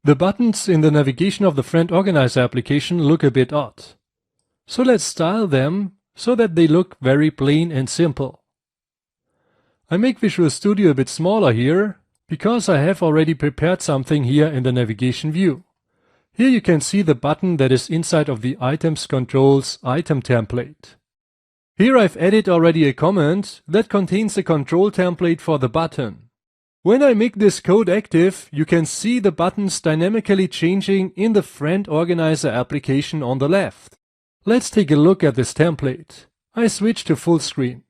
The buttons in the navigation of the Friend Organizer application look a bit odd. So let's style them so that they look very plain and simple. I make Visual Studio a bit smaller here because I have already prepared something here in the navigation view. Here you can see the button that is inside of the Items Controls item template. Here I've added already a comment that contains a control template for the button. When I make this code active, you can see the buttons dynamically changing in the Friend Organizer application on the left. Let's take a look at this template. I switch to full screen.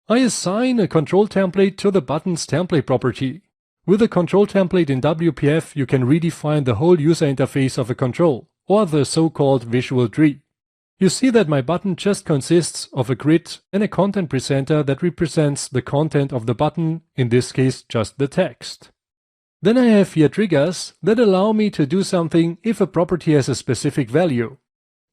I assign a control template to the button's template property. With a control template in WPF, you can redefine the whole user interface of a control, or the so-called visual tree. You see that my button just consists of a grid and a content presenter that represents the content of the button, in this case just the text. Then I have here triggers that allow me to do something if a property has a specific value.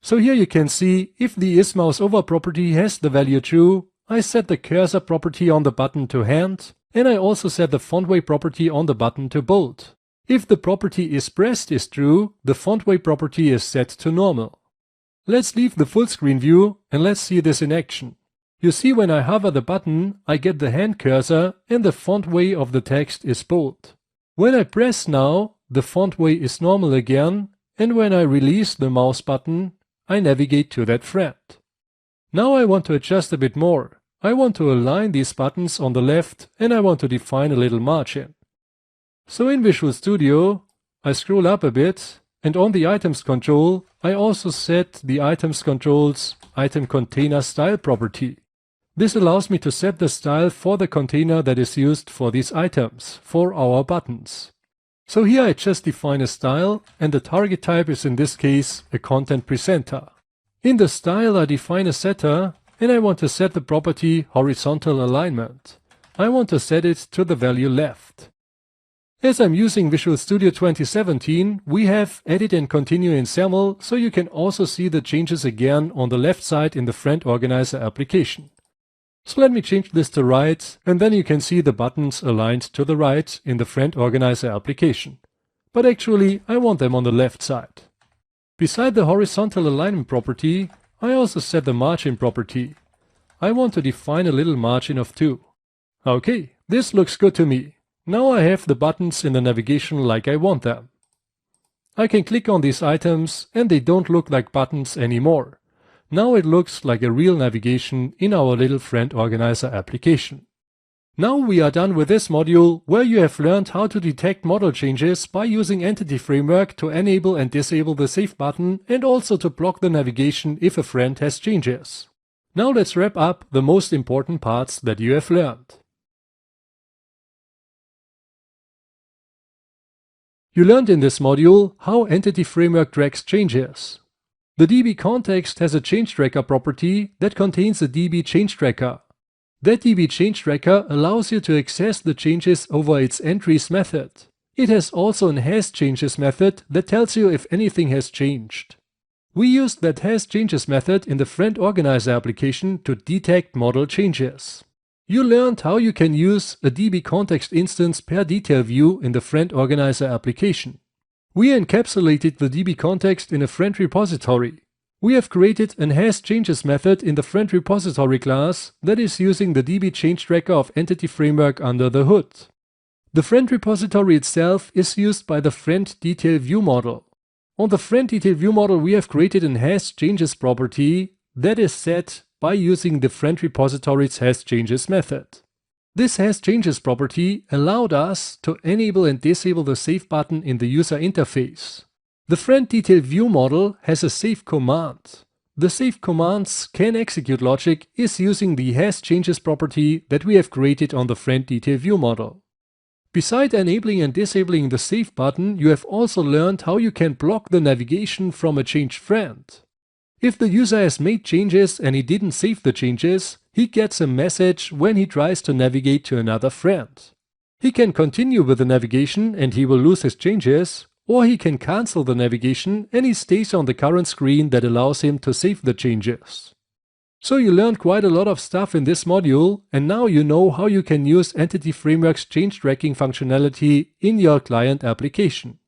So here you can see if the isMouseOver property has the value true, I set the cursor property on the button to hand, and I also set the font weight property on the button to bold. If the property isPressed is true, the font weight property is set to normal. Let's leave the full screen view and let's see this in action. You see when I hover the button, I get the hand cursor and the font weight of the text is bold. When I press now, the font weight is normal again, and when I release the mouse button, I navigate to that friend. Now I want to adjust a bit more. I want to align these buttons on the left and I want to define a little margin. So in Visual Studio, I scroll up a bit, and on the Items control, I also set the Items controls item container style property. This allows me to set the style for the container that is used for these items, for our buttons. So here I just define a style, and the target type is in this case a content presenter. In the style I define a setter, and I want to set the property horizontal alignment. I want to set it to the value left. As I'm using Visual Studio 2017, we have Edit and Continue in SAML, so you can also see the changes again on the left side in the Friend Organizer application. So let me change this to right, and then you can see the buttons aligned to the right in the Friend Organizer application. But actually, I want them on the left side. Beside the horizontal alignment property, I also set the margin property. I want to define a little margin of 2. Okay, this looks good to me. Now I have the buttons in the navigation like I want them. I can click on these items and they don't look like buttons anymore. Now it looks like a real navigation in our little Friend Organizer application. Now we are done with this module where you have learned how to detect model changes by using Entity Framework to enable and disable the Save button and also to block the navigation if a friend has changes. Now let's wrap up the most important parts that you have learned. You learned in this module how Entity Framework tracks changes. The DB context has a change tracker property that contains a DB change tracker. That DB change tracker allows you to access the changes over its entries method. It has also an hasChanges method that tells you if anything has changed. We used that hasChanges method in the Friend Organizer application to detect model changes. You learned how you can use a DB context instance per detail view in the Friend Organizer application. We encapsulated the DB context in a friend repository. We have created an hasChanges method in the friend repository class that is using the DB change tracker of Entity Framework under the hood. The friend repository itself is used by the friend detail view model. On the friend detail view model, we have created an hasChanges property that is set by using the friend repository's hasChanges method. This hasChanges property allowed us to enable and disable the Save button in the user interface. The friend detail view model has a save command. The save command's can execute logic is using the hasChanges property that we have created on the friend detail view model. Besides enabling and disabling the Save button, you have also learned how you can block the navigation from a changed friend. If the user has made changes and he didn't save the changes, he gets a message when he tries to navigate to another friend. He can continue with the navigation and he will lose his changes, or he can cancel the navigation and he stays on the current screen that allows him to save the changes. So you learned quite a lot of stuff in this module, and now you know how you can use Entity Framework's change tracking functionality in your client application.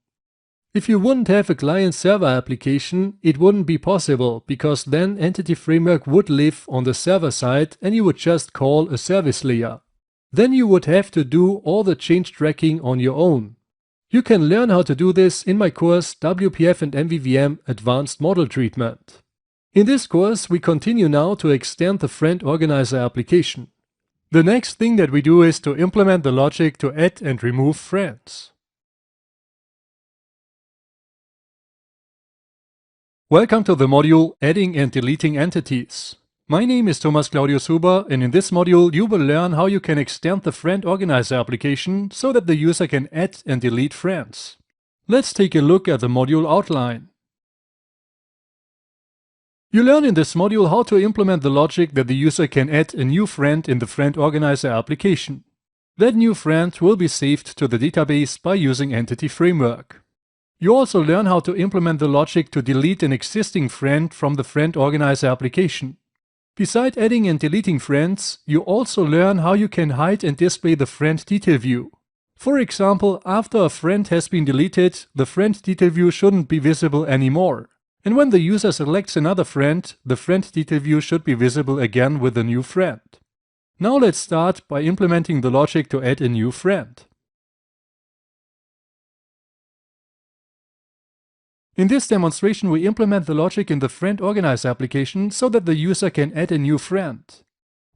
If you wouldn't have a client-server application, it wouldn't be possible, because then Entity Framework would live on the server side and you would just call a service layer. Then you would have to do all the change tracking on your own. You can learn how to do this in my course WPF and MVVM Advanced Model Treatment. In this course, we continue now to extend the Friend Organizer application. The next thing that we do is to implement the logic to add and remove friends. Welcome to the module Adding and Deleting Entities. My name is Thomas Claudius Huber, and in this module you will learn how you can extend the Friend Organizer application so that the user can add and delete friends. Let's take a look at the module outline. You learn in this module how to implement the logic that the user can add a new friend in the Friend Organizer application. That new friend will be saved to the database by using Entity Framework. You also learn how to implement the logic to delete an existing friend from the Friend Organizer application. Besides adding and deleting friends, you also learn how you can hide and display the friend detail view. For example, after a friend has been deleted, the friend detail view shouldn't be visible anymore. And when the user selects another friend, the friend detail view should be visible again with a new friend. Now let's start by implementing the logic to add a new friend. In this demonstration, we implement the logic in the Friend Organizer application so that the user can add a new friend.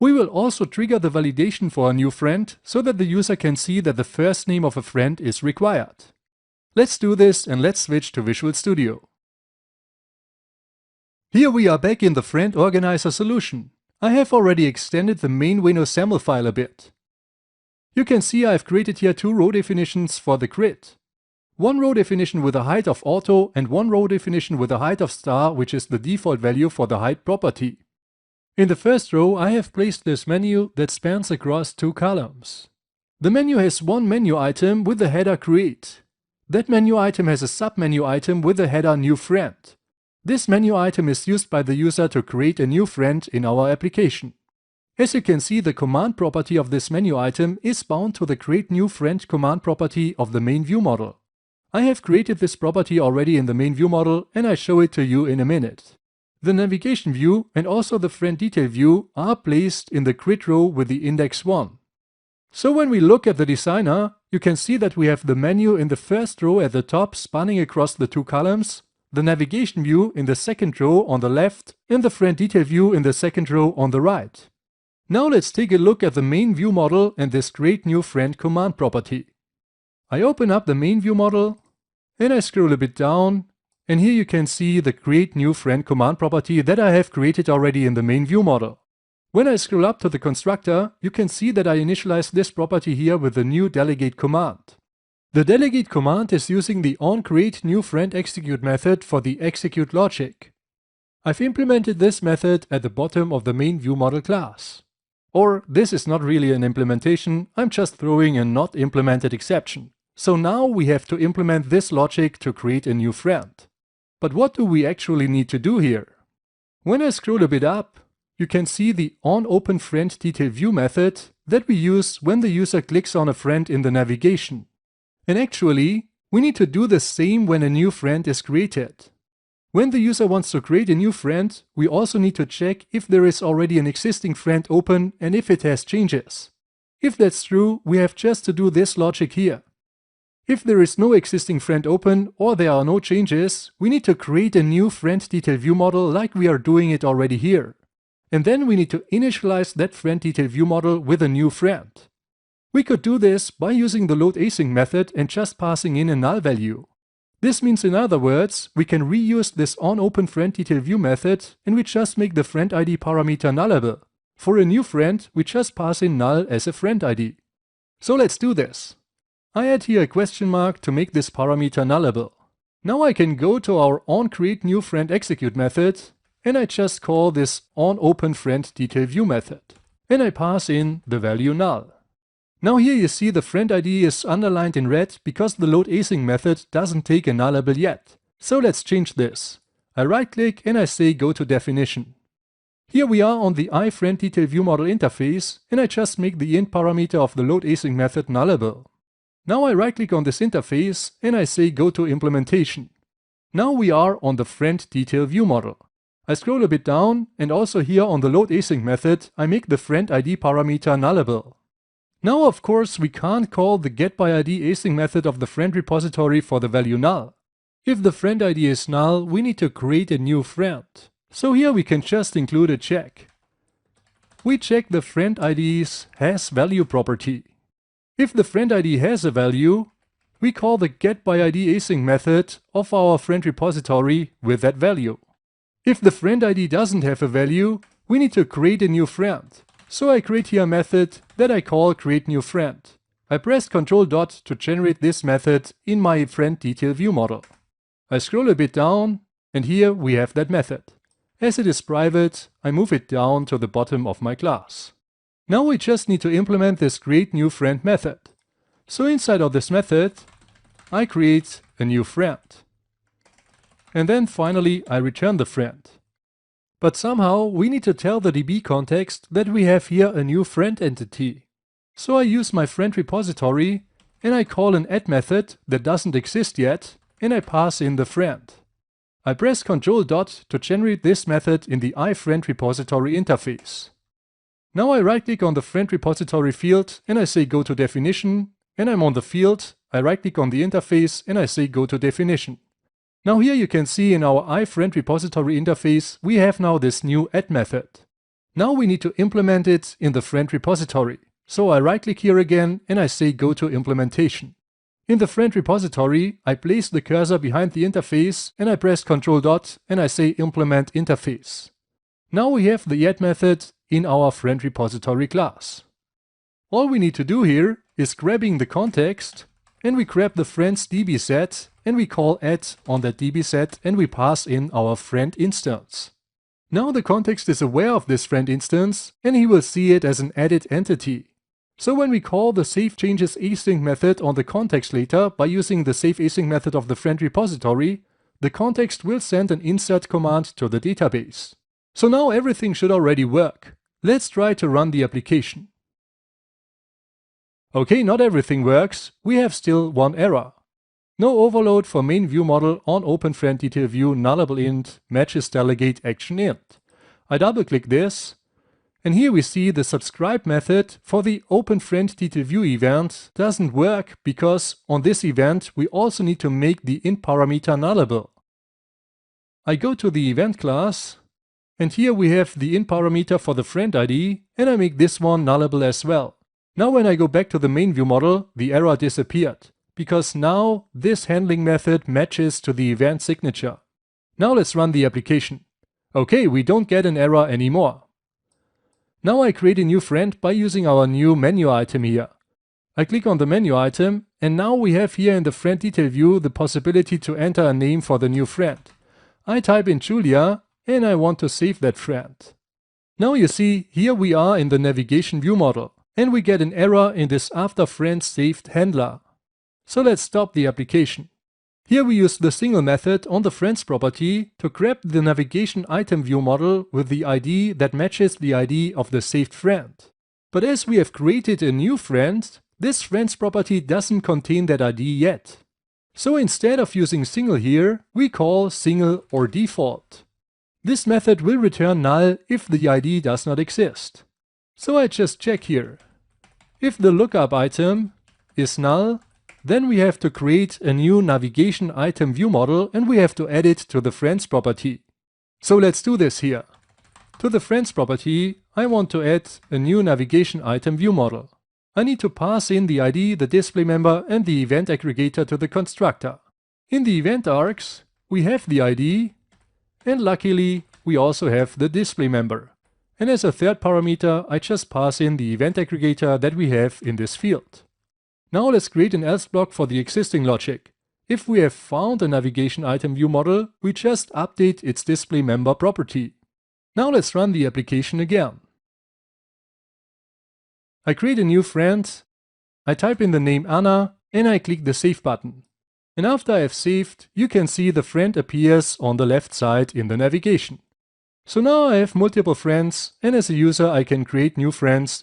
We will also trigger the validation for a new friend so that the user can see that the first name of a friend is required. Let's do this and let's switch to Visual Studio. Here we are back in the Friend Organizer solution. I have already extended the main WinOSaml file a bit. You can see I've created here two row definitions for the grid. One row definition with a height of auto and one row definition with a height of star, which is the default value for the height property. In the first row, I have placed this menu that spans across two columns. The menu has one menu item with the header create. That menu item has a submenu item with the header new friend. This menu item is used by the user to create a new friend in our application. As you can see, the command property of this menu item is bound to the create new friend command property of the main view model. I have created this property already in the main view model and I show it to you in a minute. The navigation view and also the friend detail view are placed in the grid row with the index 1. So when we look at the designer, you can see that we have the menu in the first row at the top spanning across the two columns, the navigation view in the second row on the left, and the friend detail view in the second row on the right. Now let's take a look at the main view model and this create new friend command property. I open up the main view model and I scroll a bit down, and here you can see the create new friend command property that I have created already in the main view model. When I scroll up to the constructor, you can see that I initialize this property here with the new delegate command. The delegate command is using the onCreateNewFriendExecute method for the execute logic. I've implemented this method at the bottom of the main view model class. Or this is not really an implementation, I'm just throwing a not implemented exception. So now we have to implement this logic to create a new friend. But what do we actually need to do here? When I scroll a bit up, you can see the onOpenFriendDetailView method that we use when the user clicks on a friend in the navigation. And actually, we need to do the same when a new friend is created. When the user wants to create a new friend, we also need to check if there is already an existing friend open and if it has changes. If that's true, we have just to do this logic here. If there is no existing friend open or there are no changes, we need to create a new friend detail view model like we are doing it already here. And then we need to initialize that friend detail view model with a new friend. We could do this by using the loadAsync method and just passing in a null value. This means, in other words, we can reuse this onOpenFriendDetailView method and we just make the friend ID parameter nullable. For a new friend, we just pass in null as a friend ID. So let's do this. I add here a question mark to make this parameter nullable. Now I can go to our onCreateNewFriendExecute method and I just call this onOpenFriendDetailView method. And I pass in the value null. Now here you see the friend ID is underlined in red because the loadAsync method doesn't take a nullable yet. So let's change this. I right click and I say go to definition. Here we are on the iFriendDetailViewModel interface and I just make the int parameter of the loadAsync method nullable. Now I right-click on this interface and I say go to implementation. Now we are on the friend detail view model. I scroll a bit down and also here on the load async method I make the friend ID parameter nullable. Now of course we can't call the getById async method of the friend repository for the value null. If the friend ID is null, we need to create a new friend. So here we can just include a check. We check the friend ID's hasValue property. If the friend ID has a value, we call the getById async method of our friend repository with that value. If the friend ID doesn't have a value, we need to create a new friend. So I create here a method that I call createNewFriend. I press Ctrl- to generate this method in my friend detail view model. I scroll a bit down and here we have that method. As it is private, I move it down to the bottom of my class. Now we just need to implement this createNewFriend method. So inside of this method, I create a new friend. And then finally I return the friend. But somehow we need to tell the DB context that we have here a new friend entity. So I use my friend repository and I call an add method that doesn't exist yet and I pass in the friend. I press Ctrl- to generate this method in the iFriend repository interface. Now I right-click on the friend repository field and I say go to definition, and I'm on the field, I right-click on the interface and I say go to definition. Now here you can see in our iFriend repository interface we have now this new add method. Now we need to implement it in the friend repository. So I right-click here again and I say go to implementation. In the friend repository I place the cursor behind the interface and I press Ctrl- and I say implement interface. Now we have the add method in our friend repository class. All we need to do here is grabbing the context and we grab the friends DB set and we call add on that DB set and we pass in our friend instance. Now the context is aware of this friend instance and he will see it as an added entity. So when we call the saveChangesAsync method on the context later by using the saveAsync method of the friend repository, the context will send an insert command to the database. So now everything should already work. Let's try to run the application. Okay, not everything works. We have still one error. No overload for main view model on open friend detail view nullable int matches delegate action int. I double click this and here we see the subscribe method for the open friend detail view event doesn't work because on this event we also need to make the int parameter nullable. I go to the event class and here we have the int parameter for the friend ID and I make this one nullable as well. Now when I go back to the main view model, the error disappeared, because now this handling method matches to the event signature. Now let's run the application. Okay, we don't get an error anymore. Now I create a new friend by using our new menu item here. I click on the menu item and now we have here in the friend detail view the possibility to enter a name for the new friend. I type in Julia and I want to save that friend. Now you see, here we are in the navigation view model. And we get an error in this after friend saved handler. So let's stop the application. Here we use the single method on the friends property to grab the navigation item view model with the ID that matches the ID of the saved friend. But as we have created a new friend, this friends property doesn't contain that ID yet. So instead of using single here, we call single or default. This method will return null if the ID does not exist. So I just check here. If the lookup item is null, then we have to create a new navigation item view model and we have to add it to the friends property. So let's do this here. To the friends property, I want to add a new navigation item view model. I need to pass in the ID, the display member and the event aggregator to the constructor. In the event args, we have the ID and luckily we also have the display member. And as a third parameter, I just pass in the event aggregator that we have in this field. Now let's create an else block for the existing logic. If we have found a navigation item view model, we just update its display member property. Now let's run the application again. I create a new friend, I type in the name Anna and I click the save button. And after I have saved, you can see the friend appears on the left side in the navigation. So now I have multiple friends and as a user I can create new friends